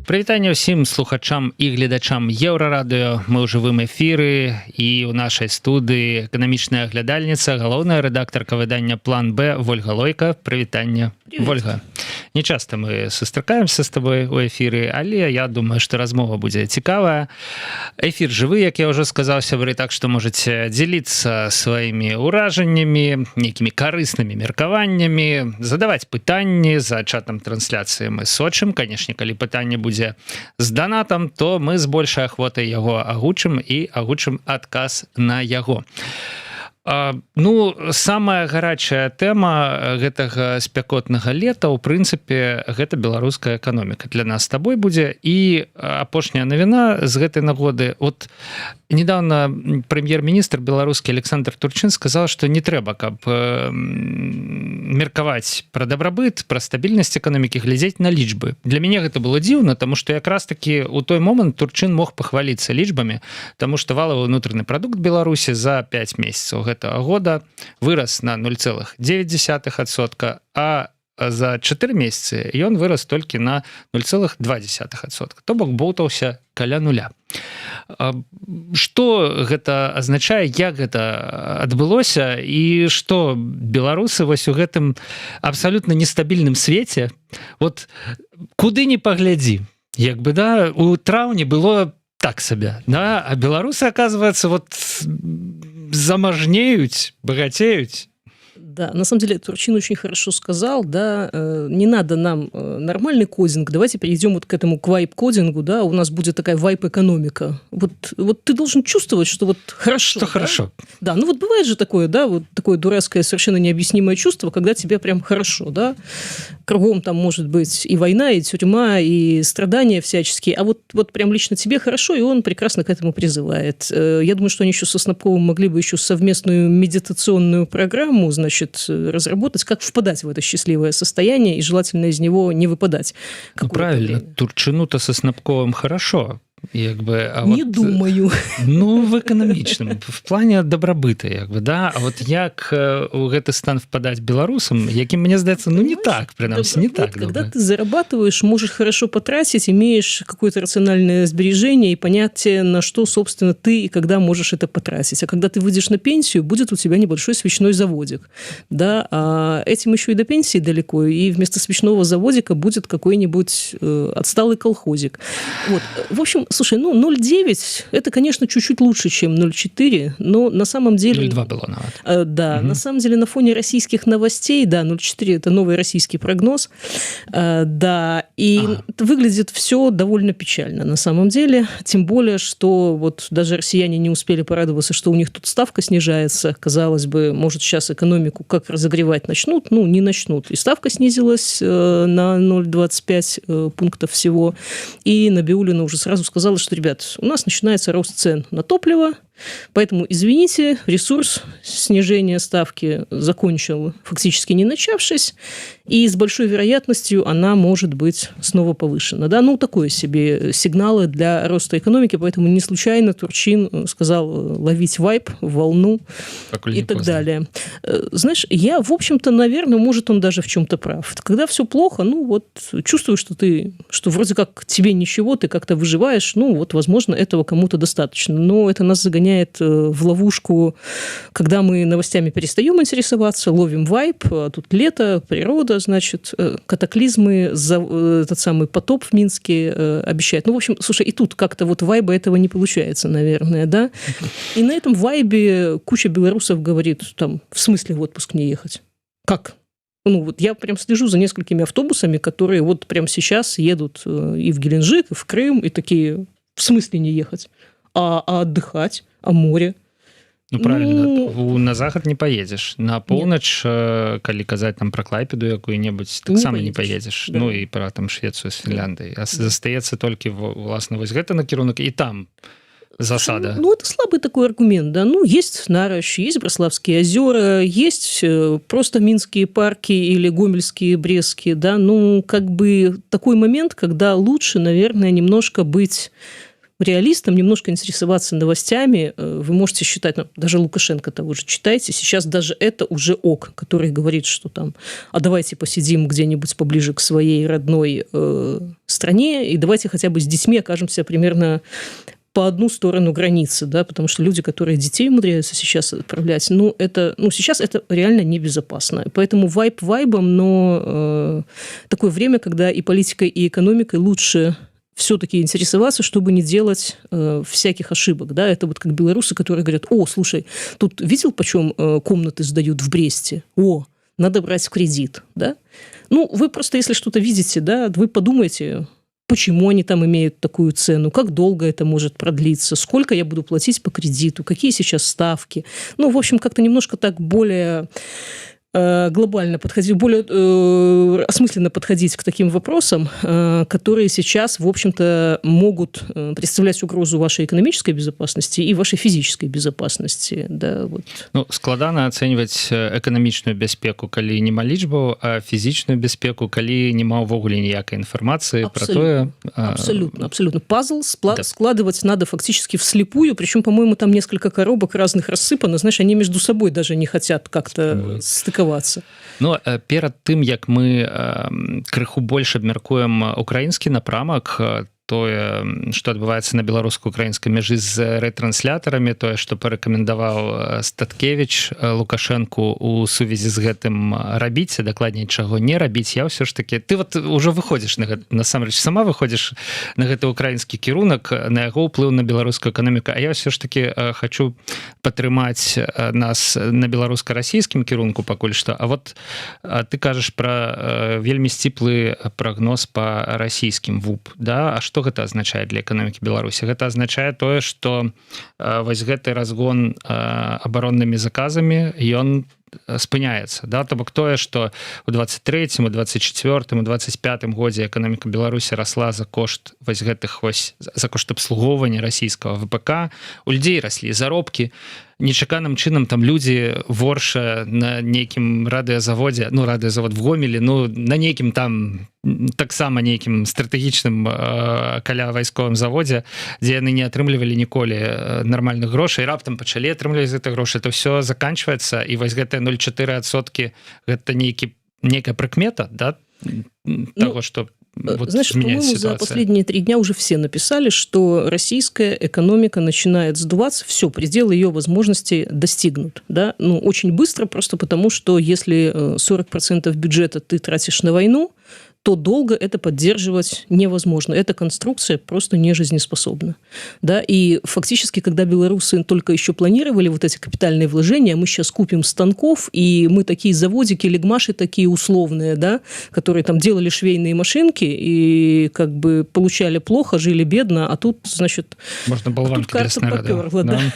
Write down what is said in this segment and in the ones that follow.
Прывітанне ўсім слухачам і гледачам Еўрарадыё. Мы ў жывым эфіры і ў нашай студыі эканамічная аглядальніца, галоўная рэдактарка выдання «План Б» Вольга Лойка. Прывітанне. Вольга, не часто мы сустракаемся с тобой у эфіры, але я думаю, што размова будзе цікавая. Эфір жывы, як я ўжо сказаў, сябры, так што можаце дзеліцца сваімі ўражаннямі, нейкімі карыснымі меркаваннямі, задаваць пытанні за чатам трансляцыі. Мы сочым, канешне, калі пытанне будзе з донатам, то мы з большай ахвотай яго агучым і агучым адказ на яго. Ну, самая гарачая тэма гэтага спякотнага лета, у прынцыпе, гэта беларуская эканоміка. Для нас з табой будзе. І апошняя навіна з гэтай нагоды. Вот недавно прэм'ер-міністр беларускі Александр Турчин сказал, што не трэба, каб меркаваць пра дабрабыт, пра стабільнасць эканомікі, глядзець на лічбы. Для мяне гэта было дзіўна, таму што якраз такі у той момант Турчин мог пахваліцца лічбамі, таму што валавы ўнутраны прадукт Беларусі за 5 месяцаў гэтага года вырас на 0,9%, а за 4 месяцы ён вырас толькі на 0,2%. То бок боўтаўся каля нуля. Што гэта азначае, як гэта адбылося і што беларусы вось у гэтым абсалютна нестабільным свеце, вот куды ни паглядзі, як бы, да, у траўні было так сабе, да, а беларусы, оказывается, вот заможнеют, богатеют. Да, на самом деле Турчин очень хорошо сказал, да, не надо нам нормальный кодинг, давайте перейдем вот к этому к вайп-кодингу, да, у нас будет такая вайп-экономика. Вот ты должен чувствовать, что вот хорошо. Что да? хорошо. Да, ну вот бывает же такое, да, вот такое дурацкое, совершенно необъяснимое чувство, когда тебе прям хорошо, да, кругом там может быть и война, и тюрьма, и страдания всяческие, а вот прям лично тебе хорошо, и он прекрасно к этому призывает. Я думаю, что они еще со Снопковым могли бы еще совместную медитационную программу, значит, разработать, как впадать в это счастливое состояние и желательно из него не выпадать. Ну, правильно, Турчину-то со Снопковым хорошо. Як бы, а не вот, думаю. Ну, в эканамічным, в плане дабрабыта, як бы, да, а вот як у гэты стан впадать беларусам, яким, мне здаецца, ну, не так, принамсі, не так. Когда ты зарабатываешь, можешь хорошо потратить, имеешь какое-то рациональное сбережение и понятие, на что, собственно, ты и когда можешь это потратить. А когда ты выйдешь на пенсию, будет у тебя небольшой свечной заводик, да, а этим еще и до пенсии далеко, и вместо свечного заводика будет какой-нибудь отсталый колхозик. Вот, в общем, слушай, ну 0,9 это, конечно, чуть-чуть лучше, чем 0,4, но на самом деле... 0,2 было нават. Да, на самом деле на фоне российских новостей, да, 0,4 это новый российский прогноз, да, и выглядит все довольно печально на самом деле, тем более, что вот даже россияне не успели порадоваться, что у них тут ставка снижается, казалось бы, может сейчас экономику как разогревать начнут, ну не начнут, и ставка снизилась на 0,25 пунктов всего, и Набиуллина уже сразу сказала, что, ребят, у нас начинается рост цен на топливо, поэтому, извините, ресурс снижения ставки закончил, фактически не начавшись, и с большой вероятностью она может быть снова повышена. Да? Ну, такое себе сигналы для роста экономики, поэтому не случайно Турчин сказал ловить вайп, волну и так далее. Знаешь, я, в общем-то, наверное, может, он даже в чем-то прав. Когда все плохо, ну, вот, чувствуешь, что вроде как тебе ничего, ты как-то выживаешь, ну, вот, возможно, этого кому-то достаточно, но это нас загоняет в ловушку, когда мы новостями перестаем интересоваться, ловим вайп, а тут лето, природа, значит, катаклизмы, этот самый потоп в Минске обещает. Ну, в общем, слушай, и тут как-то вот вайба этого не получается, наверное, да? И на этом вайбе куча белорусов говорит, там, в смысле в отпуск не ехать? Как? Ну, вот я прям слежу за несколькими автобусами, которые вот прямо сейчас едут и в Геленджик, и в Крым, и такие, в смысле не ехать? А отдыхать? А море? Ну, правильно. На захад не поедешь. На поўнач, калі казаць там пра Клайпеду якую-небудзь, таксама не поедешь. Да. Ну, і пра там Швецию з Фінляндыяй. А застаецца толькі, власна, вось гэта накірунак, і там засада. Ну, это слабый такой аргумент, да. Ну, есть Нарощ, есть Браславские озера, есть просто Минские парки или Гомельские, Брестские, да. Ну, как бы такой момент, когда лучше, наверное, немножко быть реалистом, немножко интересоваться новостями. Вы можете считать, даже Лукашенко того же читаете, сейчас даже это уже ок, который говорит, что там, а давайте посидим где-нибудь поближе к своей родной стране, и давайте хотя бы с детьми окажемся примерно по одну сторону границы, да, потому что люди, которые детей умудряются сейчас отправлять, сейчас это реально небезопасно. Поэтому вайб вайбом, но такое время, когда и политикой, и экономикой лучше все-таки интересоваться, чтобы не делать всяких ошибок. Да? Это вот как белорусы, которые говорят, слушай, тут видел, почем комнаты сдают в Бресте? Надо брать в кредит. Да? Вы просто, если что-то видите, да, вы подумайте, почему они там имеют такую цену, как долго это может продлиться, сколько я буду платить по кредиту, какие сейчас ставки. В общем, как-то немножко так более глобально подходить, более осмысленно подходить к таким вопросам, которые сейчас, в общем-то, могут представлять угрозу вашей экономической безопасности и вашей физической безопасности. Да, вот. Складана ацэньваць эканамічную бяспеку, калі няма лічбаў, а фізічную бяспеку, калі няма ўвогуле ніякай інфармацыі про тое. Абсолютно. Пазл складывать надо фактически вслепую, причем, по-моему, там несколько коробок разных рассыпано, знаешь, они между собой даже не хотят как-то стыковаться. Перад тым, як мы крыху больш абмяркуем украінскі напрамак, тое, што адбываецца на беларуска-украінскай мяжы з рэтрансляторамі, тое, што парэкамендаваў Статкевіч Лукашэнку у сувязі з гэтым рабіць, а дакладней, чаго не рабіць, я ўсё ж такі... Ты вот ужо выходзіш на гэта, насамрэч, сама выходзіш на гэты украінскі кірунак, на яго ўплыў на беларускую эканоміку, а я ўсё ж такі хачу падтрымаць нас на беларуска-расійскім кірунку пакуль што. А вот ты кажаш пра вельмі сціплы прагноз па расійскім ВУП, да? А што гэта азначае для эканомікі Беларусі? Гэта азначае тое, што вось гэты разгон абароннымі заказамі, ён спыняецца. Да? То бок тое, што у 23-м, у 24-м, у 25-м годзе эканоміка Беларусі расла за кошт вось гэтых за кошт абслугоўвання расійскага ВПК, у людзей раслі заробкі, нечаканым чынам там людзі ворша на нейкім радыёзаводзе, радыёзавод в Гомелі, на нейкім там таксама нейкім стратэгічным каля вайсковым заводзе, дзе яны не атрымлівалі ніколі нармальных грошай, раптам пачалі атрымліваць гэта грошы, то ўсё заканчваецца, і вось гэтыя 0,4% гэта нейкая прыкмета, да, таго, што знаешь, по-моему, за последние 3 дня уже все написали, что российская экономика начинает сдуваться, все, пределы ее возможностей достигнут. Да? Очень быстро, просто потому, что если 40% бюджета ты тратишь на войну, то долго это поддерживать невозможно. Эта конструкция просто не жизнеспособна. Да? И фактически, когда белорусы только еще планировали вот эти капитальные вложения, мы сейчас купим станков, и мы такие заводики, лигмаши такие условные, да, которые там делали швейные машинки и как бы получали плохо, жили бедно, а тут, значит... Можно болванки для снаряда.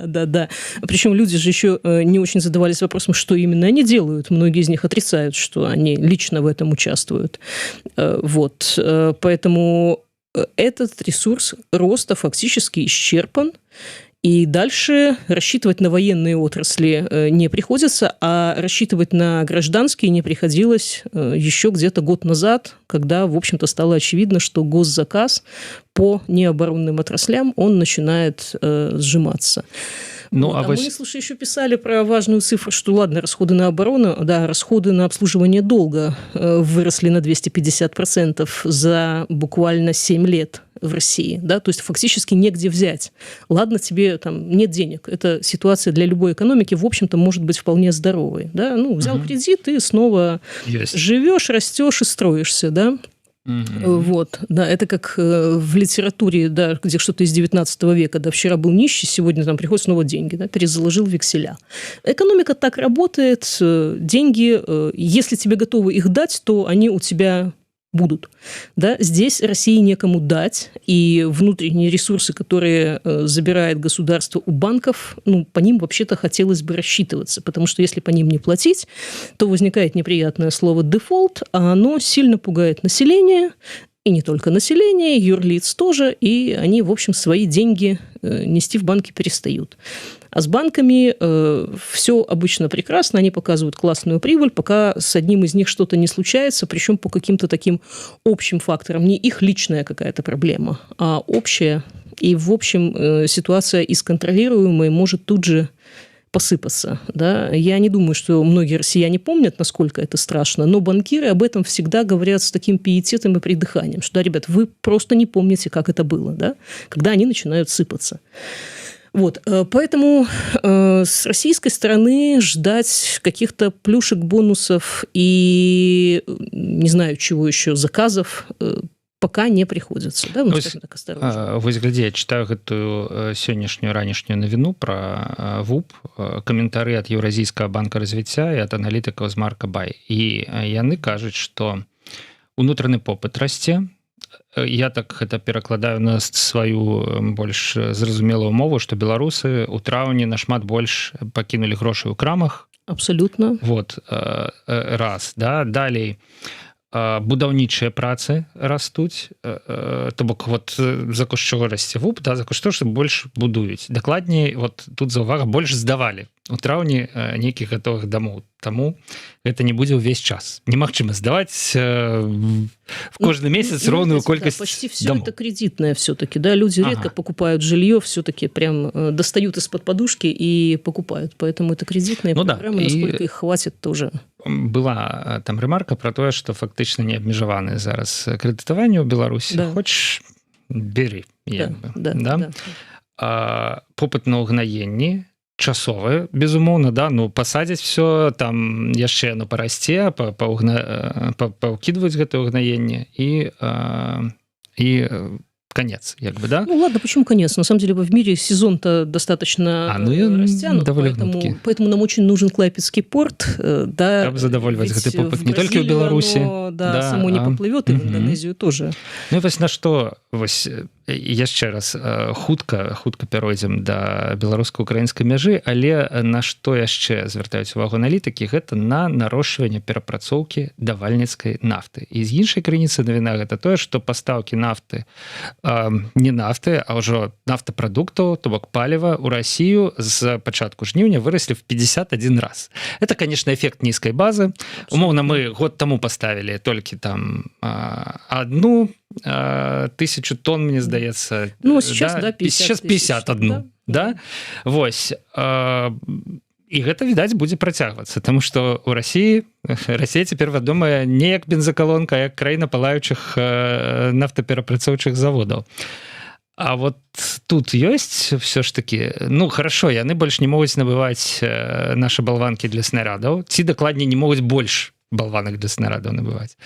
Да. Причем люди же еще не очень задавались вопросом, что именно они делают. Многие из них отрицают, что они лично в этом участвуют. Вот. Поэтому этот ресурс роста фактически исчерпан, и дальше рассчитывать на военные отрасли не приходится, а рассчитывать на гражданские не приходилось еще где-то год назад, когда, в общем-то, стало очевидно, что госзаказ по необоронным отраслям, он начинает сжиматься. Мы, слушай, еще писали про важную цифру, что, ладно, расходы на оборону, да, расходы на обслуживание долга выросли на 250% за буквально 7 лет в России, да, то есть фактически негде взять. Ладно, тебе там нет денег. Эта ситуация для любой экономики, в общем-то, может быть вполне здоровой, да, взял кредит и снова живешь, растешь и строишься, да. Вот, да, это как в литературе, да, где что-то из 19 века, да, вчера был нищий, сегодня там приходят снова деньги, да, перезаложил векселя. Экономика так работает, деньги, если тебе готовы их дать, то они у тебя будут. Да? Здесь России некому дать, и внутренние ресурсы, которые забирает государство у банков, по ним вообще-то хотелось бы рассчитываться, потому что если по ним не платить, то возникает неприятное слово «дефолт», а оно сильно пугает население, и не только население, юрлиц тоже, и они, в общем, свои деньги нести в банки перестают. А с банками все обычно прекрасно, они показывают классную прибыль, пока с одним из них что-то не случается, причем по каким-то таким общим факторам. Не их личная какая-то проблема, а общая И, в общем, ситуация из контролируемой может тут же посыпаться. Да? Я не думаю, что многие россияне помнят, насколько это страшно, но банкиры об этом всегда говорят с таким пиететом и придыханием, что, да, ребят, вы просто не помните, как это было, да? Когда они начинают сыпаться. Вот, поэтому с российской стороны ждать каких-то плюшек, бонусов и, не знаю, чего еще, заказов пока не приходится. Да? Ну, скажем так, осторожно. Вось глядзі, я читаю гэтую сённяшнюю ранішнюю навіну про ВУП, каментары ад Еўразійскага банка развіцця і ад аналітыкаў з Марка Бай. І яны кажуць, што унутраны попыт расце. Я так гэта перакладаю на сваю больш зразумелую мову, што беларусы ў траўні нашмат больш пакінулі грошы ў крамах. Абсолютно. Вот, раз, да, далей будаўнічыя працы растуць, то бок вот за кошт чаго расце ВУП, да, за кошт того, што больш будуюць. Дакладней, вот тут за ўвага, больш здавалі у траўні нейкіх гатовых дамоў. Таму гэта не будзе ўвесь час. Немагчыма здаваць в каждый месяц ровную колькость. Да, почти все это кредитное все-таки, да, люди редко покупают жилье, все-таки прям достают из-под подушки и покупают, поэтому это кредитные программы, насколько их хватит тоже. Была там ремарка про тое, што фактычна не абмежаваны зараз крэдытаванне ў Беларусі. Да. Хочаш, бері. Да. Попыт на ўгнаенні часовы, безумоўна, да, ну пасадзіць все, там яшчэ оно парасце, паўкідваюць гэтае ўгнаенне і конец, как бы, да? Ну ладно, почему конец? На самом деле в мире сезон-то достаточно растянут, поэтому нам очень нужен Клайпедский порт, да. Каб задавольваць гэты попыт не только в Беларуси, да, само не поплывет, и в Индонезию тоже. Ну и вось на что, вось яшчэ раз хутка пяройдзем да беларуска-украінскай мяжы, але на што яшчэ звяртаюць увагу аналітыкі, гэта на нарошчванне перапрацоўкі давальніцкай нафты. І з іншай крыніцы навіна гэта тое, што пастаўкі нафты, не нафты, а ўжо нафтапрадуктаў, то бок паліва ў Расію з пачатку жніўня выраслі в 51 раз. Это, конечно, эффект нізкай базы. Умоўна, мы год таму поставілі толькі там 1000 тонн, мне здаецца. Ну, сейчас, да, 50 сейчас 51, да? Вось. І гэта, відаць, будзе працягвацца, таму што ў Расія цяпер вядомая не як бензакалонка, а як краіна палаючых нафтаперапрацоўчых заводаў. А вот тут ёсць все ж таки, ну, хорошо, яны больш не могуць набываць нашы балванкі для снарядаў, ці дакладней не могуць больш балванак для снарядаў набываць.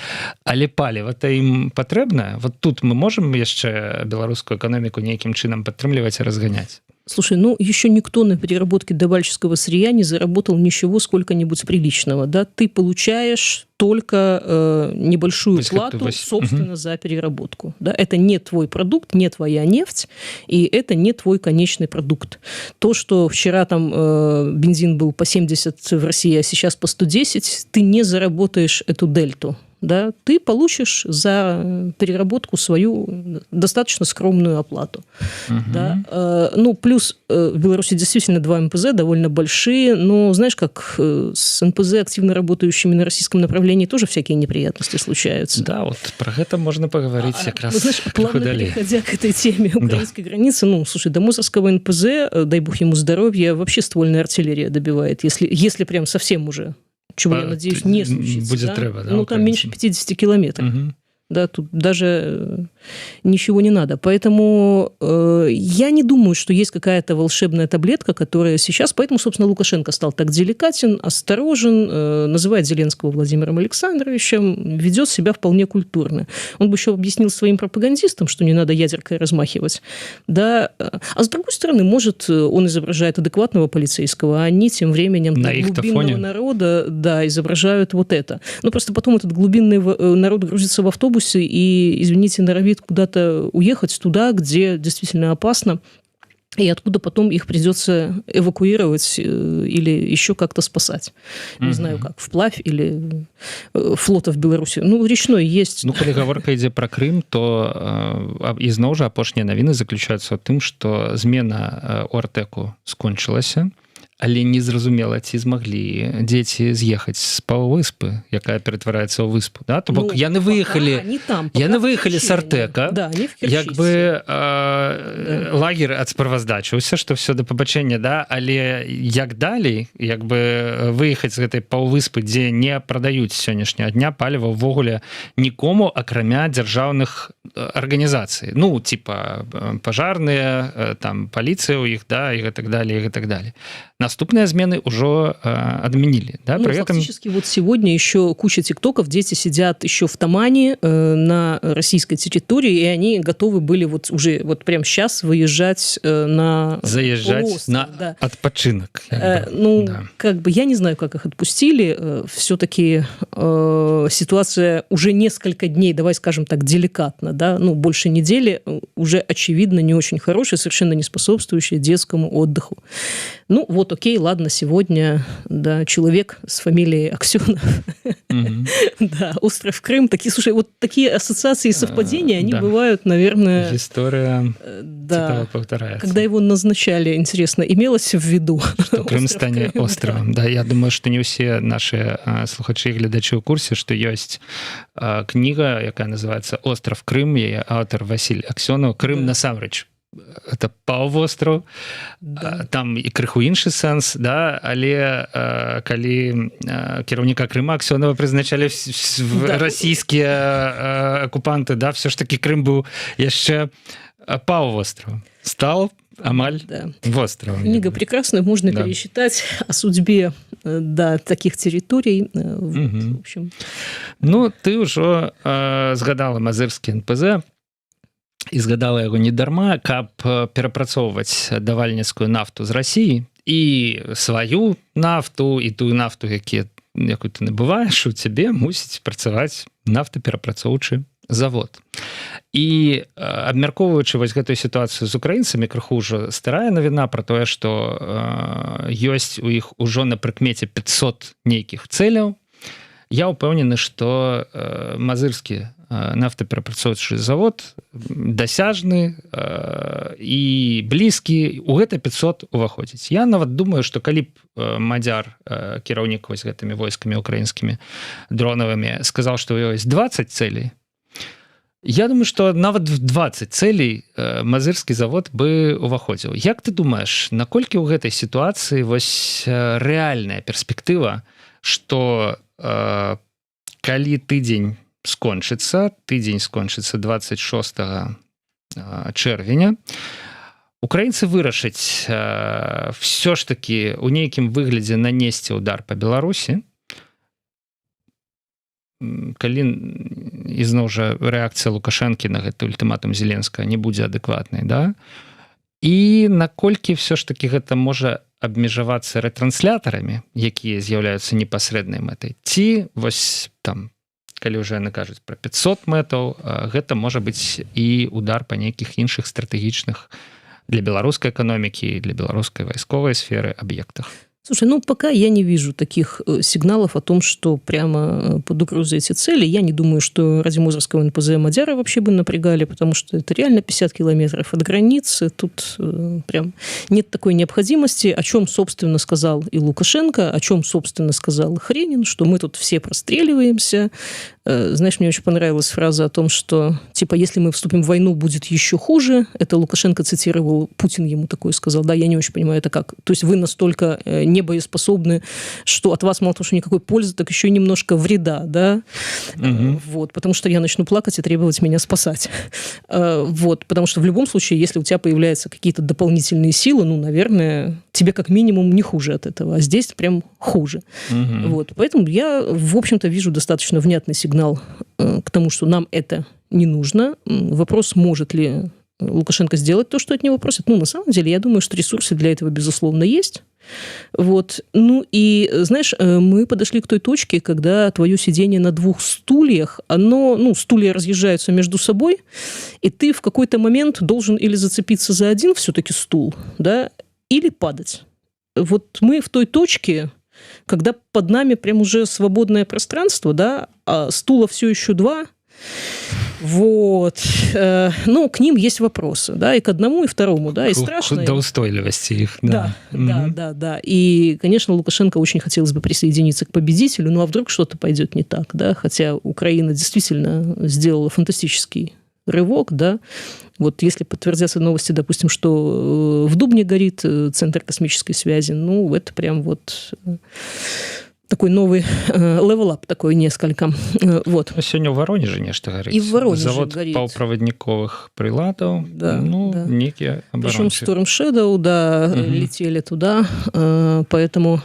Але паліва-то ім патрэбна? Вот тут мы можем яшчэ беларускую эканоміку нейкім чынам падтрымліваць і разганяць? Слушай, ну еще никто на переработке добавочного сырья не заработал ничего сколько-нибудь приличного, да? Ты получаешь только небольшую плату, собственно, за переработку. Да? Это не твой продукт, не твоя нефть, и это не твой конечный продукт. То, что вчера там бензин был по 70 в России, а сейчас по 110, ты не заработаешь эту дельту. Да, ты получишь за переработку свою достаточно скромную оплату. Да? Ну, плюс в Беларуси действительно 2 НПЗ довольно большие, но знаешь, как с НПЗ, активно работающими на российском направлении, тоже всякие неприятности случаются. Да, вот про это можно поговорить как раз. Знаешь, плавно переходя к этой теме украинской границы, ну, слушай, до Мусорского НПЗ, дай бог ему здоровья, вообще ствольная артиллерия добивает, если прям совсем уже... чего, я надеюсь, не случится. Будет да? треба, да, ну, там меньше 50 километров. Да, тут даже ничего не надо. Поэтому я не думаю, что есть какая-то волшебная таблетка, которая сейчас... Поэтому, собственно, Лукашенко стал так деликатен, осторожен, называет Зеленского Владимиром Александровичем, ведет себя вполне культурно. Он бы еще объяснил своим пропагандистам, что не надо ядеркой размахивать. Да? А с другой стороны, может, он изображает адекватного полицейского, а они тем временем глубинного народа, да, изображают вот это. Но просто потом этот глубинный народ грузится в автобус и, извините, норовит куда-то уехать туда, где действительно опасно, и откуда потом их придется эвакуировать или еще как-то спасать. Не знаю, как, вплавь или флота в Беларуси. Ну, речной есть. Ну, калі гаворка ідзе пра Крым, то ізноў жа апошнія навіны заключаюцца ў тым, што змена ОРТЭКу скончылася, Але незразумела, ці змаглі дзеці з'ехаць з паўвыспы, якая ператвараецца ў выспу. Да? То бок яны выехалі з Артека, да, як бы лагер адсправаздачыўся, што все да пабачэння, да? Але як далей, як бы выехаць з гэтай паўвыспы, дзе не прадаюць сённяшняга дня паліва ўвогуле нікому, акрамя дзяржаўных арганізацый. Ну, типа пажарныя, там паліцыя ў іх, да, і гэтак далее, і гэтак далее. Наступные змены уже отменили. Да? Ну, фактически вот сегодня еще куча тиктоков, дети сидят еще в Тамане на российской территории, и они готовы были вот уже вот прямо сейчас выезжать на заезжать полуостров, на да. отпочинок. Ну, да. Как бы я не знаю, как их отпустили. Все-таки ситуация уже несколько дней, давай скажем так, деликатно, да, ну, больше недели, уже очевидно не очень хорошая, совершенно не способствующая детскому отдыху. Ну, вот, окей, ладно, сегодня, да, человек с фамилией Аксенов, да, остров Крым. Слушай, вот такие ассоциации и совпадения, они бывают, наверное... История типа повторяется. Когда его назначали, интересно, имелось в виду? Что Крым станет островом. Да, я думаю, что не все наши слухачи и глядачи в курсе, что есть книга, якая называется «Остров Крым», яе автор Василь Аксенов. Крым насамрэч это паўвостраў, да. Там і крыху іншы сэнс, да? Але калі кіраўніка Крыма Аксёнова прызначалі да. Расійскія акупанты, да? Все ж таки Крым быў яшчэ паўвостраў. Стал амаль да. Востровом. Книга прекрасная, можно да. пересчитать о судьбе да, таких территорий. Вот, в общем. Ну, ты ўжо згадала мазырскі НПЗ, і згадала яго недарма, каб перапрацоўваць давальніцкую нафту з Расіі і сваю нафту, і тую нафту, якую ты набываеш, у цябе мусіць працаваць нафтаперапрацоўчы завод. І абмяркоўваючы вось гэтую сітуацыю з украінцамі, крыху ўжо старая навіна пра тое, што ёсць у іх ужо на прыкмеце 500 нейкіх цэляў, я ўпэўнены, што мазырскі нафтаперапрацоўчы завод дасяжны і блізкі, у гэта 500 уваходзіць. Я нават думаю, што калі б мадзяр, кіраўнік вось гэтымі войскамі украінскімі дронавымі, сказаў, што ў ёсць 20 цэлей, я думаю, што нават в 20 цэлей мазырскі завод бы уваходзіў. Як ты думаеш, наколькі ў гэтай сітуацыі вось рэальная перспектыва, што калі тыдзень скончыцца 26 чэрвеня, украінцы вырашаць все ж таки у нейкім выглядзе нанесці удар па Беларусі, калі ізноў жа рэакцыя Лукашэнкі на гэты ультыматум Зеленскага не будзе адэкватнай, да? І наколькі все ж таки гэта можа абмежавацца рэтрансляторамі, якія з'яўляюцца непасрэднай мэтай, ці вось там калі ўжо яны кажуць пра 500 мэтаў, гэта можа быць і удар па нейкіх іншых стратэгічных для беларускай эканомікі, для беларускай вайсковай сферы аб'ектах. Слушай, ну пока я не вижу таких сигналов о том, что прямо под угрозой эти цели. Я не думаю, что ради Мозырского НПЗ Мадяра вообще бы напрягали, потому что это реально 50 километров от границы. Тут прям нет такой необходимости, о чем, собственно, сказал и Лукашенко, о чем, собственно, сказал Хренин, что мы тут все простреливаемся. Знаешь, мне очень понравилась фраза о том, что, типа, если мы вступим в войну, будет еще хуже. Это Лукашенко цитировал, Путин ему такое сказал. Да, я не очень понимаю, это как. То есть вы настолько не боеспособны, что от вас мало того, что никакой пользы, так еще и немножко вреда, да? Вот, потому что я начну плакать и требовать меня спасать. Вот, потому что в любом случае, если у тебя появляются какие-то дополнительные силы, ну, наверное, тебе как минимум не хуже от этого, а здесь прям хуже. Вот, поэтому я, в общем-то, вижу достаточно внятный сигнал к тому, что нам это не нужно. Вопрос, может ли Лукашенко сделать то, что от него просят. Ну, на самом деле, я думаю, что ресурсы для этого, безусловно, есть. Вот. Ну, и, знаешь, мы подошли к той точке, когда твое сидение на двух стульях, оно, ну, стулья разъезжаются между собой, и ты в какой-то момент должен или зацепиться за один все-таки стул, да, или падать. Вот мы в той точке, когда под нами прям уже свободное пространство, да, а стула все еще два, Вот. Ну, к ним есть вопросы, да, и к одному, и второму, да, и страшно. До устойливости их, да. Да. И, конечно, Лукашенко очень хотелось бы присоединиться к победителю, ну, а вдруг что-то пойдет не так, да, хотя Украина действительно сделала фантастический рывок, да. Вот если подтвердятся новости, допустим, что в Дубне горит центр космической связи, ну, это прям вот такой новый левел-ап такой несколько. Вот. Сегодня в Воронеже нечто горит. И в Воронеже завод горит. Паўправадніковых прыладаў, Да, ну, да. некие Причем оборонцы. Storm Shadow, да, летели туда, поэтому,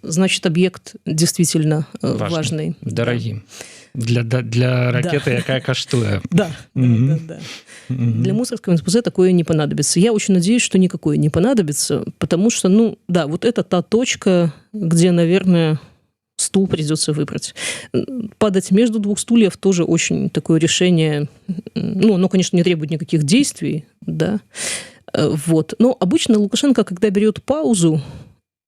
значит, объект действительно важный. Дорогим. Для ракеты, якая каштуе. Да. Для мусорского НПЗ такое не понадобится. Я очень надеюсь, что никакое не понадобится, потому что, ну, да, вот это та точка, где, наверное, стул придется выбрать. Падать между двух стульев тоже очень такое решение. Ну, оно, конечно, не требует никаких действий, да. Вот. Но обычно Лукашенко, когда берет паузу,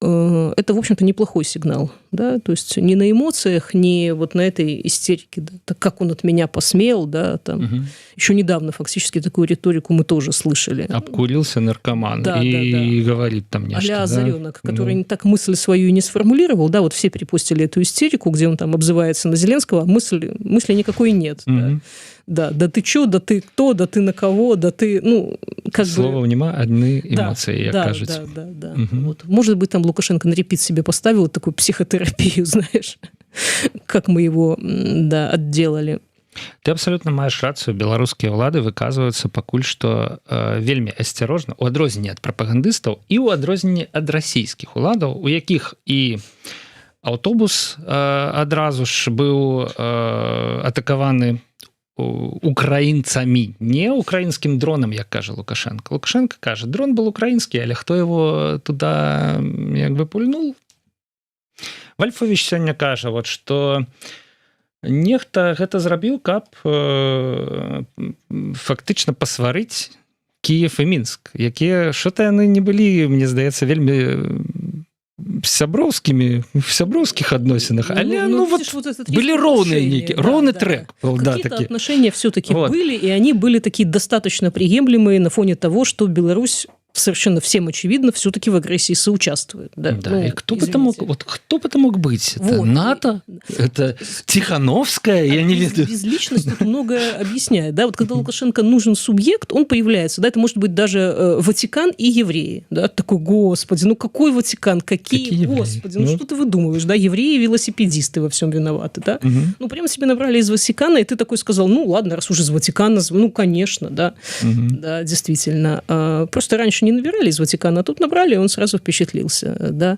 это, в общем-то, неплохой сигнал, да, то есть не на эмоциях, не вот на этой истерике, да, так как он от меня посмел, да, там, еще недавно фактически такую риторику мы тоже слышали. Обкурился наркоман говорит там нечто. А-ля Озаренок, который так мысль свою и не сформулировал, да, вот все перепостили эту истерику, где он там обзывается на Зеленского, а мысли никакой нет, да, ты чё, да ты кто, да ты на кого, да ты, ну, как Слово бы... нема, одни эмоции, кажется. Да. Вот. Может быть, там Лукашенко на репит себе поставил такую психотерапию, знаешь, как мы его, да, отделали. Ты абсолютно маеш рацыю, беларускія ўлады выказваюцца пакуль што вельмі асцярожна у адрозненні ад прапагандыстаў і ў адрозненні ад расійскіх уладаў, у якіх і аўтобус адразу ж быў атакаваны украінцамі, не украінскім дронам, як кажа Лукашенко. Лукашенко кажа, дрон был украінскі, але хто его туда як бы пульнул? Вальфович сёння кажа, вот, што нехта гэта зрабіў, каб фактычна пасварыць Кіев і Мінск, якія што-то яны не былі, мне здаецца, вельмі сяброўскіх адносінах, але были роўныя роўны трек. Какие-то отношения все-таки были, и они были такие достаточно приемлемые на фоне того, что Беларусь совершенно всем очевидно, все-таки в агрессии соучаствует. Да, и кто бы это мог быть? Это НАТО? Это Тихановская? Я не виду. Безличность тут многое объясняет. Да? Вот когда Лукашенко нужен субъект, он появляется. Да? Это может быть даже Ватикан и евреи. Да? Такой, господи, ну какой Ватикан? Какие господи, ну что ты выдумываешь? Да? Евреи, велосипедисты во всем виноваты. Да? Ну прямо себе набрали из Ватикана, и ты такой сказал, ну ладно, раз уж из Ватикана, ну конечно, да, да, действительно. Просто раньше не набирали из Ватикана, а тут набрали, и он сразу впечатлился, да.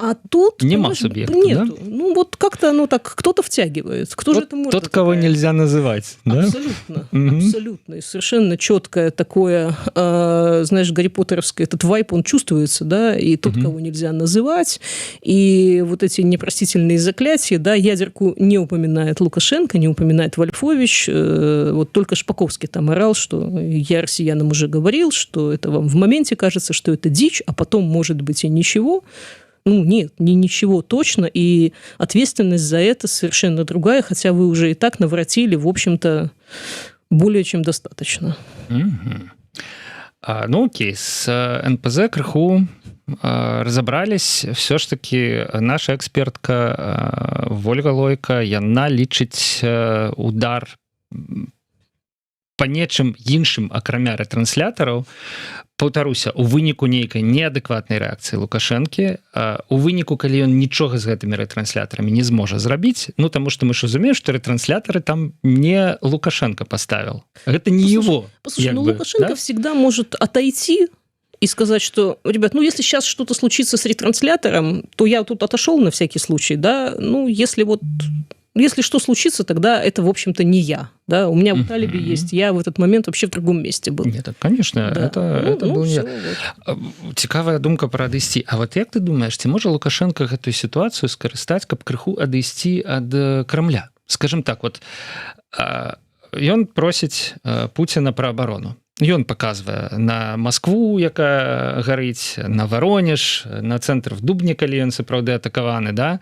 А тут нема субъекта, нету. Да? Ну, вот как-то оно так, кто-то втягивает. Кто же это может? Тот, кого нельзя называть, да? Абсолютно, абсолютно. И совершенно четкое такое, знаешь, гарри-поттеровское, этот вайп, он чувствуется, да, и тот, кого нельзя называть, и вот эти непростительные заклятия, да, ядерку не упоминает Лукашенко, не упоминает Вольфович, вот только Шпаковский там орал, что я россиянам уже говорил, что это вам в моменте кажется, что это дичь, а потом, может быть, и ничего. Ну, нет, не ничего точно, и ответственность за это совершенно другая, хотя вы уже и так навратили, в общем-то, более чем достаточно. Ну, окей, с НПЗ крыху разобрались. Все ж таки наша экспертка Вольга Лойка, яна лічыць удар па нечым іншым, акрамя ретранслятараў, паўтаруся, у выніку нейкай неадэкватнай рэакцыі Лукашэнкі, у выніку, калі ён нічога з гэтымі ретранслятарамі не зможа зрабіць, ну, таму што мы ж разумеем, што ретранслятары там не Лукашенко поставил. Гэта не его. Послушай, ну, Лукашенко всегда может отойти и сказать, что, ребят, ну, если сейчас что-то случится с ретранслятором, то я тут отошел на всякий случай, да, ну, если что случится, тогда это, в общем-то, не я. Да? У меня в алиби есть. Я в этот момент вообще в другом месте был. Нет, конечно, да. это был не... Вот. Цікавая думка про адысці. А вот як ты думаешь, ці можа Лукашенко гэтую ситуацию скарыстаць, каб крыху адысці ад Кремля? Скажем так, вот ён просіць Пуціна пра абарону. Ён паказвае на Москву, якая гарыць, на Воронеж, на цэнтр в Дубні, калі ён сапраўды атакаваны, да?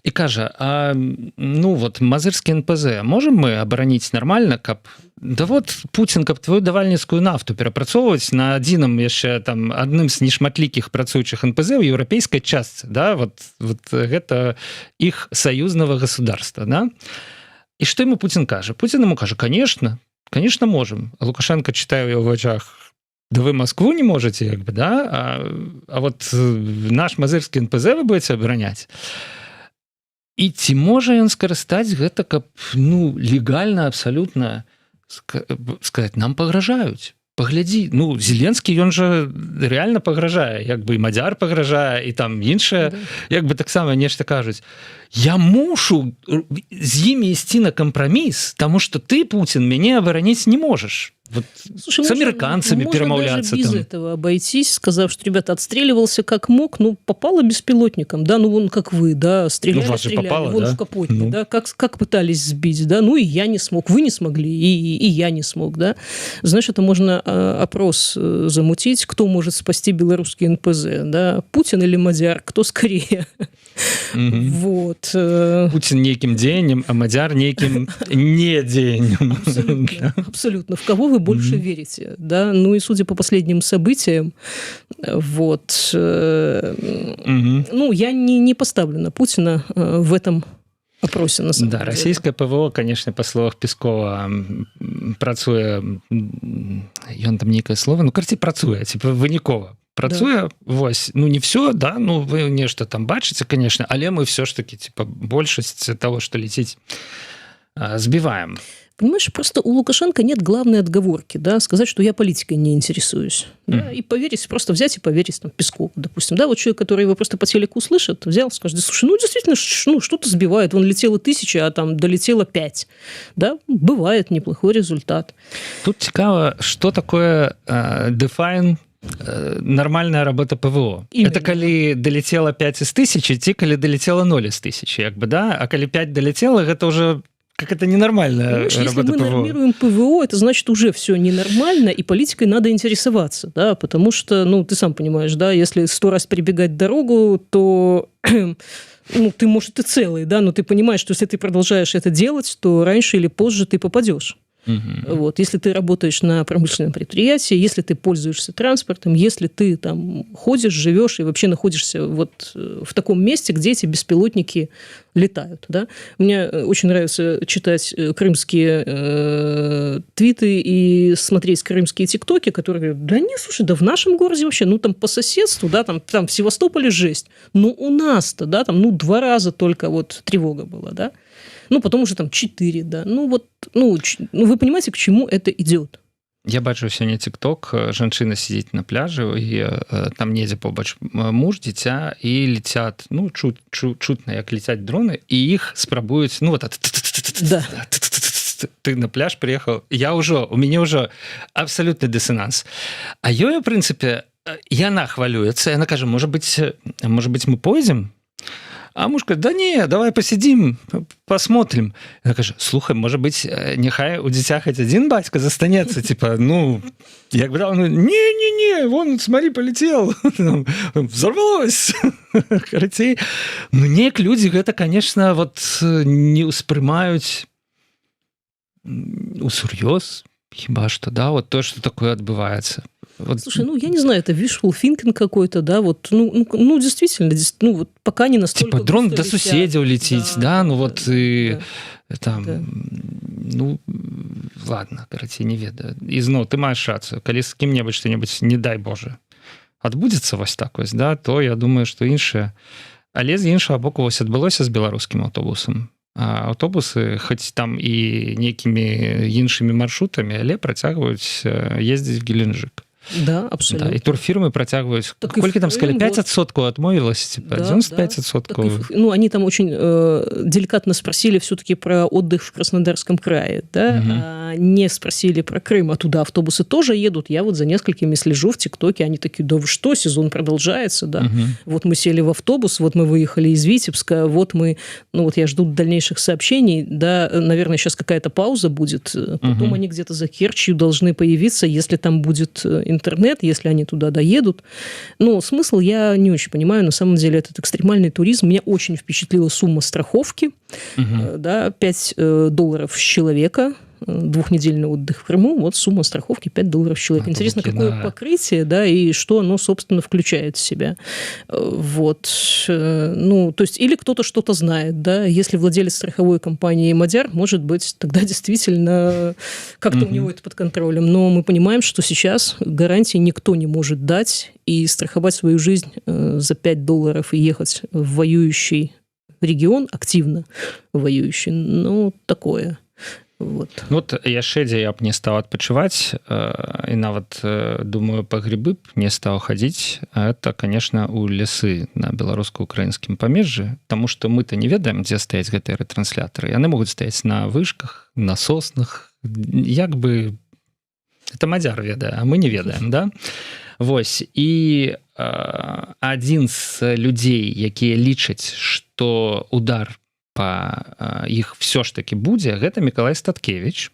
і кажа, а ну вот мазырскі НПЗ можем мы абараніць нормально, каб да вот Путін, каб твою давальніцкую нафту перапрацоўваць на адзіным яшчэ там адным з нешматлікіх працуючых НПЗ ў еўрапейскай частцы, да, вот гэта іх саюзнага государства, да. І што ему Путін кажа? Путін ему кажа, конечно можем. А Лукашенко читае ў яго вачах, да вы Москву не можете, як бы, да, а вот наш мазырскі НПЗ вы будете абараняць. І ці можа ён скарыстаць гэта, каб ну легальна абсалютна сказать, нам пагражаюць. Паглядзі, ну Зеленскі ён жа реально пагражае, як бы і Мадзяр пагражае, і там іншыя, як бы таксама нешта кажуць. Я мушу з імі ісці на кампраміс, таму што ты, Путін, мяне абараніць не можаш. Вот слушай, с американцами перемовляться. Можно даже без этого обойтись, сказав, что, ребята, отстреливался как мог, ну, попало беспилотником, да, ну, вон как вы, да, стреляли, попало, вон да? в Капотне, да, как пытались сбить, да, ну, и я не смог, вы не смогли, и я не смог, да. Знаешь, это можно опрос замутить, кто может спасти белорусский НПЗ, да, Путин или Мадзяр, кто скорее. Вот. Путин неким деянием, а Мадзяр неким не деянием. Абсолютно. В кого вы больше верите, да? Ну и судя по последним событиям, вот, ну, я не поставлю на Путина в этом опросе, на самом деле. Да, российское ПВО, конечно, по словах Пескова, працуе, ён там некое слово, ну, карці працуе, типа, вынікова. Працуе, да. Вось, ну не все, да, ну вы нешта там бачыце, конечно, але мы все ж таки, типа, большасць того, что летить, сбиваем. Понимаешь, просто у Лукашенко нет главной отговорки, да, сказать, что я политикой не интересуюсь, да, и поверить, просто взять и поверить там Пескову, допустим, да, вот человек, который его просто по телеку услышит, взял, скажет, слушай, ну действительно, ну что-то сбивает, вон летело 1000, а там долетело 5, да, бывает неплохой результат. Тут цікаво, что такое define нормальная работа ПВО. Именно. Это калі долетело 5 из 1000, ці калі долетело 0 из 1000, як бы, да, а калі 5 долетело, это уже как это ненормальная работа ПВО. Если мы нормируем ПВО, это значит уже все ненормально, и политикой надо интересоваться, да, потому что, ну, ты сам понимаешь, да, если 100 раз перебегать дорогу, то ну, ты, может, и целый, да, но ты понимаешь, что если ты продолжаешь это делать, то раньше или позже ты попадешь. Вот. Если ты работаешь на промышленном предприятии, если ты пользуешься транспортом, если ты там ходишь, живешь и вообще находишься вот в таком месте, где эти беспилотники летают. Да? Мне очень нравится читать крымские твиты и смотреть крымские тиктоки, которые говорят, да не, слушай, да в нашем городе вообще, ну там по соседству, да, там в Севастополе жесть, ну у нас-то, да, там, ну 2 раза только вот тревога была, да. Ну, потом уже там 4, да. Ну, вот, ну, вы понимаете, к чему это идет? Я бачу сёння тикток, жанчына сидзіць на пляжы, і там недзе побач муж, дзіця, і летят, ну, чутно, як летять дроны, і іх спрабуюць, ну, вот, ты на пляж приехал, у мяне ўжо абсолютный диссонанс. А ёй, в принципе, яна хвалюецца, яна кажа, может быть, мы пойдем? А муж говорит, да не, давай посидим, посмотрим. Я говорю, слухай, может быть, нехай у дзіця хоть один батька застанется, типа, ну, як бы, он, не, вон, смотри, полетел, взорвалось. Карацей, ну, неяк люди гэта, конечно, вот не успрымаюць усур'ёз, хіба что, да, вот то, что такое отбывается. Вот. Слушай, ну, я не знаю, это wishful thinking какой-то, да, вот, ну, действительно, ну, вот пока не настолько... Типа дрон до соседей улететь, да, ну, вот, и там, да. Ну, ладно, короче, не ведаю. Ізноў, ты маеш рацыю, калі з кім-небудзь што-небудзь, не дай Боже, адбудзецца вось так вось, да, то я думаю, што іншае. Але з іншага боку, вось адбылося з беларускім аўтобусам. А аўтобусы, хоць там і нейкімі іншымі маршрутамі, але працягваюць ездзіць в Геленджик. Да, абсолютно. Да, и турфирмы протягивают. Так сколько там сказали? 5% отмовилось, типа, да, 95%. Да. Ну, они там очень деликатно спросили все-таки про отдых в Краснодарском крае, да, не спросили про Крым, а туда автобусы тоже едут. Я вот за несколькими слежу в ТикТоке, они такие, да вы что, сезон продолжается, да. Вот мы сели в автобус, вот мы выехали из Витебска, вот мы, ну вот я жду дальнейших сообщений, да, наверное, сейчас какая-то пауза будет, потом они где-то за Керчью должны появиться, если там будет интернет, если они туда доедут. Но смысл я не очень понимаю. На самом деле этот экстремальный туризм. Меня очень впечатлила сумма страховки. Да, $5 с человека. Двухнедельный отдых в Крыму, вот сумма страховки $5 с человека. Интересно, какое покрытие, да, и что оно, собственно, включает в себя. Вот. Ну, то есть, или кто-то что-то знает, да, если владелец страховой компании мадяр, может быть, тогда действительно как-то у него это под контролем. Но мы понимаем, что сейчас гарантии никто не может дать, и страховать свою жизнь за $5 и ехать в воюющий регион, активно воюющий, ну, такое. Вот. Ну, вот яшчэ дзе я б не стаў адпачываць і нават думаю па грибы б не стаў хадзіць, это конечно у лясы на беларуска-украінскім памежжы, тому что мы-то не ведаем, дзе стаяць гэтыя рэтрансляторы, яны могуць стаяць на вышках, на соснах, як бы это мадзяр ведае, а мы не ведаем, да? Вось, і адзін з людзей, якія лічаць, што удар па іх все ж таки будзе, гэта Мікалай Статкевіч,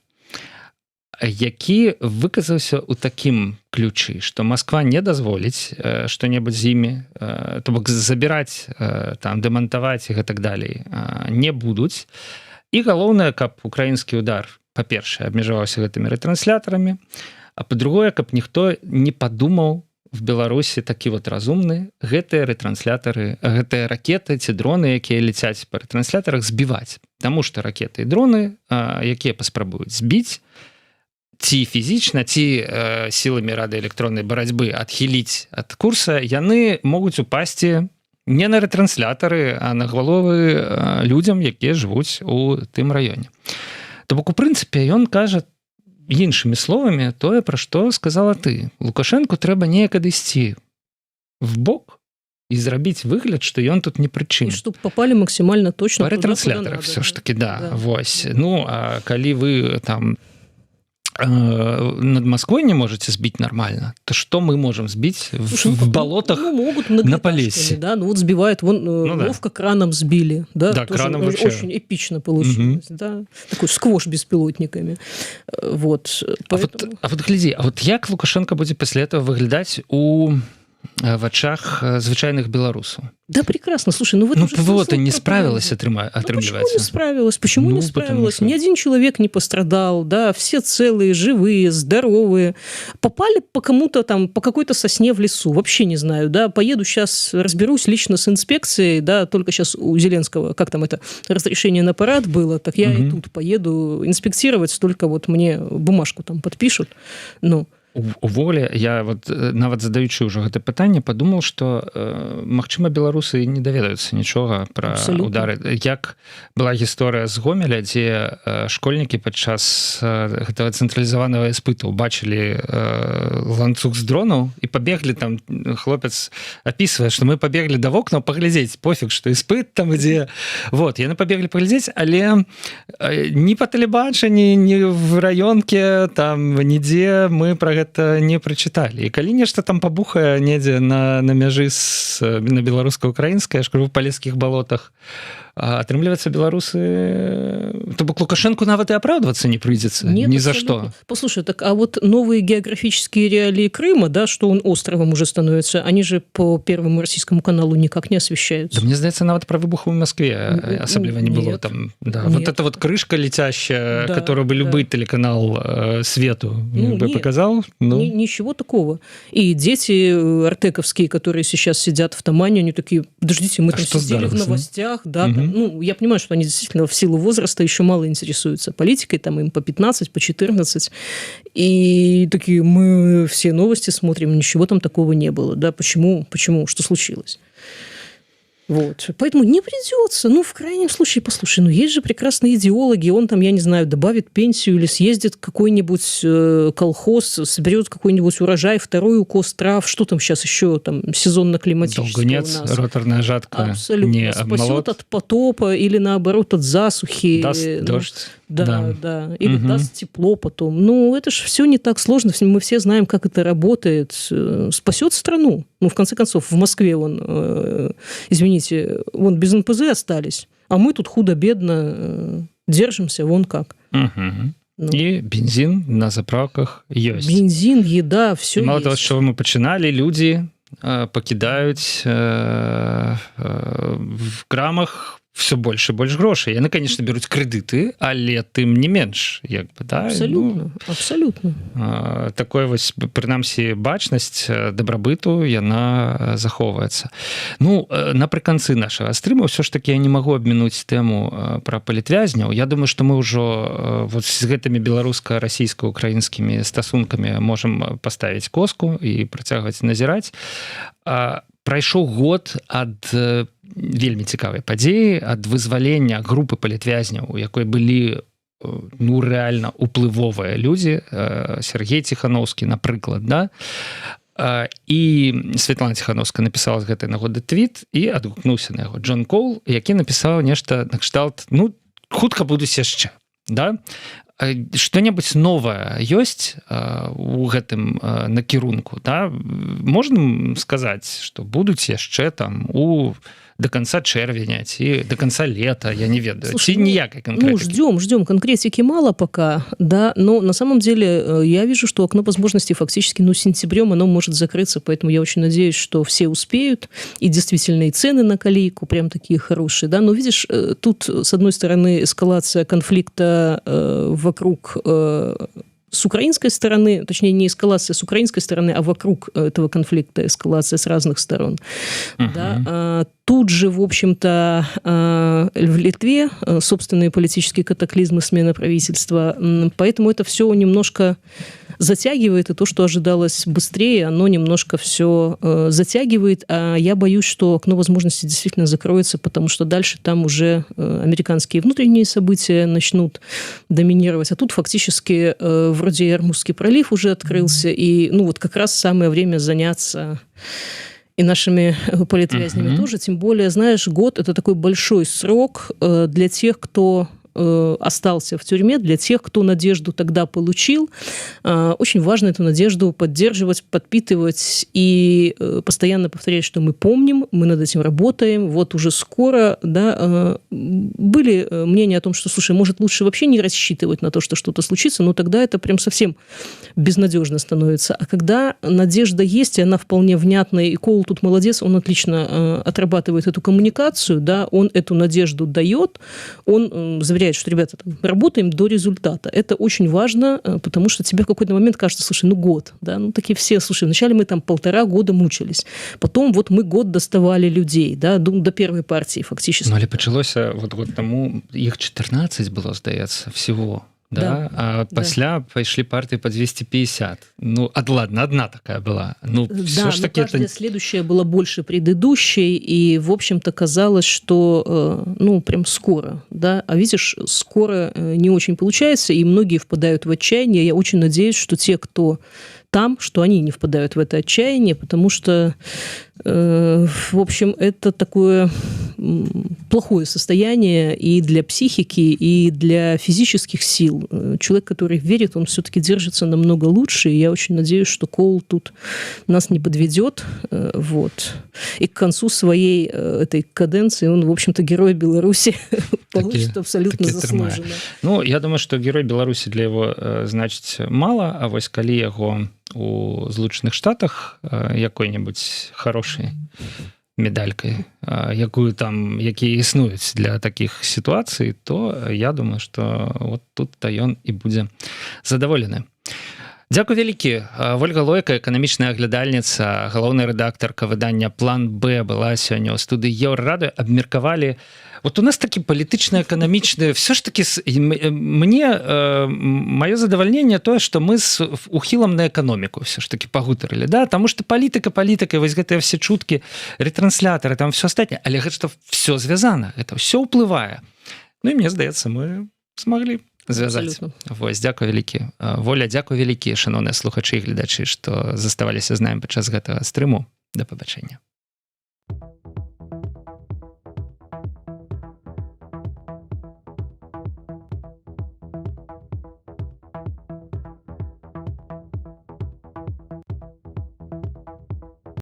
які выказаўся ў такім ключы, што Москва не дазволіць што-небудзь з імі, то бок забіраць, там, дэмантаваць і гэтак далей не будуць. І галоўнае, каб украінскі удар, па-першае, абмежаваўся гэтымі рэтрансляторамі, а па-другое, каб ніхто не падумаў в Беларусі такі вот разумны гэтыя рэтрансляторы, гэтыя ракеты ці дроны, якія ляцяць па рэтрансляторах, збіваць. Таму што ракеты і дроны, якія паспрабуюць збіць, ці фізічна, ці сіламі радыёэлектроннай барацьбы адхіліць ад курса, яны могуць упасці не на рэтрансляторы, а на галовы людзям, якія жывуць у тым раёне. То бок, у прынцыпе, ён кажа іншымі словамі тое, пра што сказала ты. Лукашэнку трэба неяк адысці в бок і зрабіць выгляд, што ён тут не пры чым. І чтоб попали максимально точно па рэтрансляторах все ж таки, да. Вось. Ну, а калі вы там над Москвой не можете сбить нормально, то что мы можем сбить в болотах могут на Полесье? Да, ну вот сбивают, вон ловко краном сбили. Да, да, краном вообще. Очень эпично получилось. Да. Такой сквош беспилотниками. Вот. Поэтому... А вот гляди, а вот як Лукашенко будет после этого выглядать у в очах звычайных белорусов? Да, прекрасно. Слушай, ну в этом же ПВО-то не справилась, отрымливается. Почему не справилась? Почему не справилась? Что... Ни один человек не пострадал, да, все целые, живые, здоровые. Попали по кому-то там, по какой-то сосне в лесу, вообще не знаю, да, поеду сейчас, разберусь лично с инспекцией, да, только сейчас у Зеленского, как там это, разрешение на парад было, так я и тут поеду инспектировать, только вот мне бумажку там подпишут, ну... Уволе я вот нават задаючы ўжо гэта пытанне падумал, што магчыма беларусы не даведаюцца нічога пра удары. Як была гісторыя з Гомеля, дзе школьнікі падчас гэтага цэнтралізаванага іспыту бачылі ланцуг з дронаў і пабеглі там, хлопец апісвае, што мы пабеглі да вокнаў паглядзець, пофіг, што іспыт там ідзе. Вот, яны пабеглі паглядзець, але ні па тэлебачанні, ні в раёнке, там нідзе мы пра гэта не прачыталі. І калі нешта там пабухае недзе на мяжы на беларуска-украінскай, я ж кажу, в палескіх балотах, атрымліваецца беларусы... То бок Лукашенко нават и оправдываться не придется. Нет, ни за что. Послушай, так а вот новые географические реалии Крыма, да, что он островом уже становится, они же по Первому российскому каналу никак не освещаются. Да мне здаецца, нават про выбух в Москве особливо не было. Там, да. Вот эта вот крышка летящая, да, которую бы любой телеканал свету бы показал. Ну... Ничего такого. И дети артековские, которые сейчас сидят в Тамане, они такие, подождите, мы там сидели в новостях, да, там, ну, я понимаю, что они действительно в силу возраста еще мало интересуются политикой, там им по 15, по 14, и такие, мы все новости смотрим, ничего там такого не было, да, почему, что случилось? Вот. Поэтому не придется. Ну, в крайнем случае, послушай, ну, есть же прекрасные идеологи, он там, я не знаю, добавит пенсию или съездит в какой-нибудь колхоз, соберет какой-нибудь урожай, второй укос трав, что там сейчас еще, там, сезонно-климатическое у нас. Долгунец, роторная жатка. Абсолютно. Не спасет от потопа или, наоборот, от засухи. Даст дождь. Да. Или даст тепло потом. Ну, это же все не так сложно. Мы все знаем, как это работает. Спасет страну. Ну, в конце концов, в Москве извините, вон без НПЗ остались, а мы тут худо-бедно держимся, вон как. І бензин на заправках ёсць. Бензин, еда, все Мало есть. того, що ми починали, люди покидають в крамах все больше і больше грошей. Яны, конечно, беруць крэдыты, але тым не менш, як бы, да? Абсолютно, абсолютно. Такое вось, прынамсі, бачнасць дабрабыту, яна захоўваецца. Ну, напрыканцы нашага стрыма ўсё ж таки я не магу абмінуць тэму пра палітвязняў. Я думаю, што мы ўжо вот з гэтымі беларуска-расійска-украінскімі стасункамі можам паставіць коску і працягваць назіраць. Прайшоў год ад вельмі цікавай падзеі, ад вызвалення групы палітвязняў, у якой былі ну рэальна уплывовыя людзі, Сергей Ціхановскі, напрыклад, да? І Светлана Ціхановская напісала з гэтай нагоды твіт і адгукнуўся на яго Джон Коул, які напісаў нешта накшталт, ну, хутка будуць яшчэ, да? Што-небудзь новае ёсць у гэтым накірунку, да? Можна сказаць, што будуць яшчэ там до конца чэрвеня ці до конца лета, я не ведаю. Слушай, ці ніякай конкретики? Ну, ждем. Конкретики мало пока, да, но на самом деле я вижу, что окно возможностей фактически, ну, сентябрем оно может закрыться, поэтому я очень надеюсь, что все успеют, и действительно и цены на колейку прям такие хорошие, да, но видишь, тут, с одной стороны, эскалация конфликта вокруг с украинской стороны, точнее, не эскалация с украинской стороны, а вокруг этого конфликта эскалация с разных сторон. Да? Тут же, в общем-то, в Литве собственные политические катаклизмы, смена правительства. Поэтому это все немножко затягивает, и то, что ожидалось быстрее, оно немножко все затягивает. А я боюсь, что окно возможностей действительно закроется, потому что дальше там уже американские внутренние события начнут доминировать. А тут фактически вроде и Ормузский пролив уже открылся, и ну вот как раз самое время заняться и нашими политвязнями тоже. Тем более, знаешь, год – это такой большой срок для тех, кто остался в тюрьме, для тех, кто надежду тогда получил. Очень важно эту надежду поддерживать, подпитывать и постоянно повторять, что мы помним, мы над этим работаем. Вот уже скоро, да, были мнения о том, что, слушай, может, лучше вообще не рассчитывать на то, что что-то случится, но тогда это прям совсем безнадежно становится. А когда надежда есть, и она вполне внятная, и Коул тут молодец, он отлично отрабатывает эту коммуникацию, да, он эту надежду дает, он заверяет, что, ребята, там, работаем до результата. Это очень важно, потому что тебе в какой-то момент кажется, слушай, ну год, да, ну такие все, слушай, вначале мы там 1,5 года мучились, потом вот мы год доставали людей, да, до первой партии фактически. Ну, але пачалося вот год тому, их 14 было, здаецца, всего. Да? А пасля пайшлі партии по 250. Ну, ладно, одна такая была. Ну, все да, ж но таки каждая это... следующая была больше предыдущей, и, в общем-то, казалось, что, ну, прям скоро, да, а видишь, скоро не очень получается, и многие впадают в отчаяние. Я очень надеюсь, что те, кто там, что они не впадают в это отчаяние, потому что, в общем, это такое плохое состояние и для психики, и для физических сил. Человек, который верит, он все-таки держится намного лучше, и я очень надеюсь, что Коул тут нас не подведет, вот. И к концу своей этой каденции он, в общем-то, герой Беларуси получит абсолютно заслуженно. Ну, я думаю, что герой Беларуси для его значит мало, а вось калі яго у Злучаных Штатах якой-небудзь хорошай медалькай, якія існуюць для такіх сітуацый, то я думаю, што вот тут-то ён і будзе задаволены. Дзякуй вялікі. Вольга Лойка, эканамічная аглядальніца, галоўная рэдактарка выдання «План Б» была сёння ў студыі Еўрарадыё. Абмеркавалі. Вот у нас такі палітычна-эканамічны, все ж таки мне маё задавальненне тое, што мы з ухілам на эканоміку все ж таки пагутарылі, да, таму што палітыка, вось гэтыя все чуткі, ретранслятары, там все астатняе, але гэта все звязана, это все ўплывае. Ну і мне здаецца, мы смаглі звязаць. Вось, дзякуй вялікі. Воля, дзякуй вялікі, шаноўныя слухачы і гледачы, што заставаліся з намі падчас гэтага стрыму. Да пабачэння.